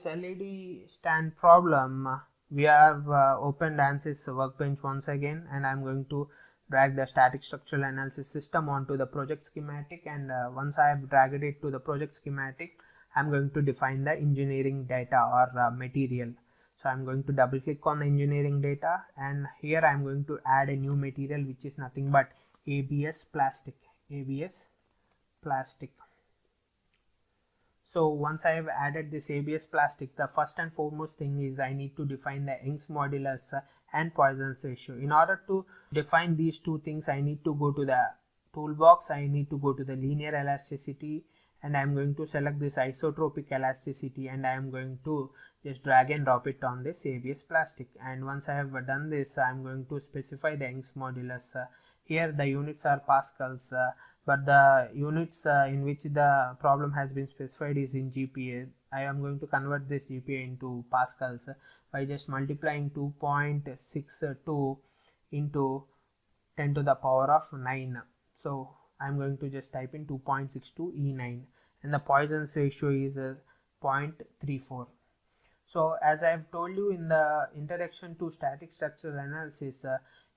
this LED stand problem, we have opened Ansys Workbench once again, and I'm going to drag the static structural analysis system onto the project schematic, and once I have dragged it to the project schematic, I'm going to define the engineering data or material. So I'm going to double click on the engineering data, and here I'm going to add a new material which is nothing but ABS plastic. So once I have added this ABS plastic, the first and foremost thing is I need to define the Young's modulus and Poisson's ratio. In order to define these two things, I need to go to the toolbox, I need to go to the linear elasticity, and I am going to select this isotropic elasticity, and I am going to just drag and drop it on this ABS plastic. And once I have done this, I am going to specify the Young's modulus. Here the units are pascals, but the units in which the problem has been specified is in GPA. I am going to convert this GPA into pascals by just multiplying 2.62 into 10 to the power of 9. So I am going to just type in 2.62 E9, and the Poisson's ratio is 0.34. So as I have told you in the introduction to static structural analysis,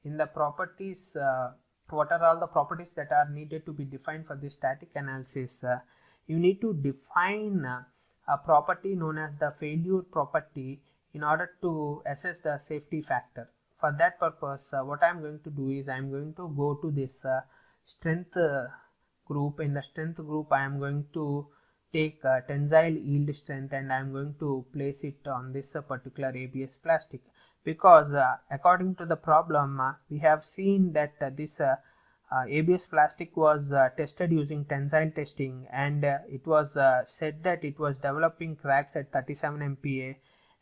in the properties, what are all the properties that are needed to be defined for this static analysis? You need to define a property known as the failure property in order to assess the safety factor. For that purpose, what I am going to do is I am going to go to this strength group. In the strength group, I am going to take tensile yield strength, and I am going to place it on this particular ABS plastic, because according to the problem, we have seen that this ABS plastic was tested using tensile testing, and it was said that it was developing cracks at 37 MPa,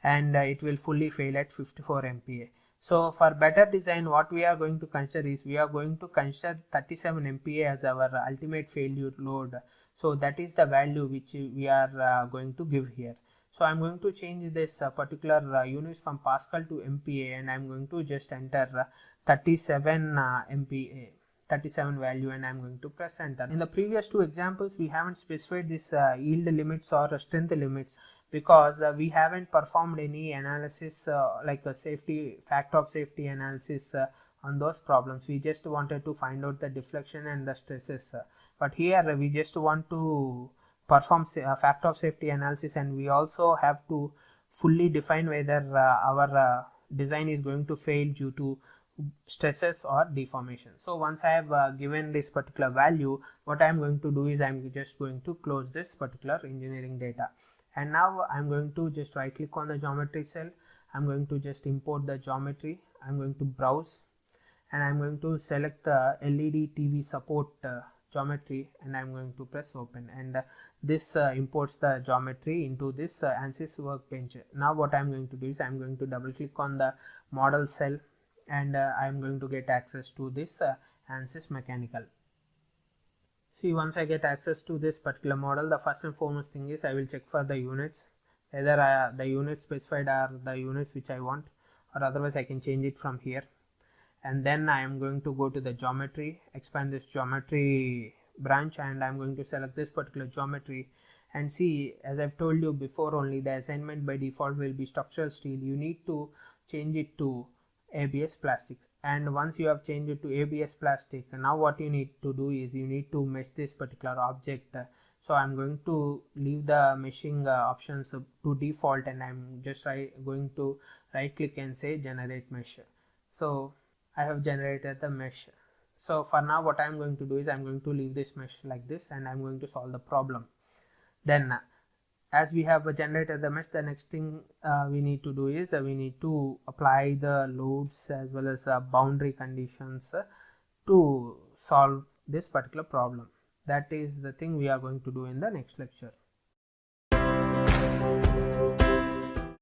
and it will fully fail at 54 MPa. So for better design, what we are going to consider is we are going to consider 37 MPa as our ultimate failure load. So that is the value which we are going to give here. So I'm going to change this particular units from Pascal to MPa, and I'm going to just enter 37 MPa, 37 value, and I'm going to press enter. In the previous two examples, we haven't specified this yield limits or strength limits, because we haven't performed any analysis like a safety factor of safety analysis on those problems. We just wanted to find out the deflection and the stresses, but here we just want to perform factor of safety analysis, and we also have to fully define whether our design is going to fail due to stresses or deformation. So once I have given this particular value, what I am going to do is I am just going to close this particular engineering data, and now I am going to just right click on the geometry cell. I am going to just import the geometry. I am going to browse, and I am going to select the LED TV support geometry, and I am going to press open, and this imports the geometry into this Ansys Workbench. Now what I am going to do is I am going to double click on the model cell, and I am going to get access to this Ansys mechanical. See, once I get access to this particular model, the first and foremost thing is I will check for the units, whether the units specified are the units which I want, or otherwise I can change it from here. And then I am going to go to the geometry, expand this geometry branch, and I am going to select this particular geometry. And see, as I've told you before, only the assignment by default will be structural steel. You need to change it to ABS plastic, and once you have changed it to ABS plastic, now what you need to do is you need to mesh this particular object. So I'm going to leave the meshing options to default, and I'm just going to right click and say generate mesh. So I have generated the mesh. So for now what I'm going to do is I'm going to leave this mesh like this, and I'm going to solve the problem. Then as we have generated the mesh, the next thing we need to do is we need to apply the loads as well as boundary conditions to solve this particular problem. That is the thing we are going to do in the next lecture.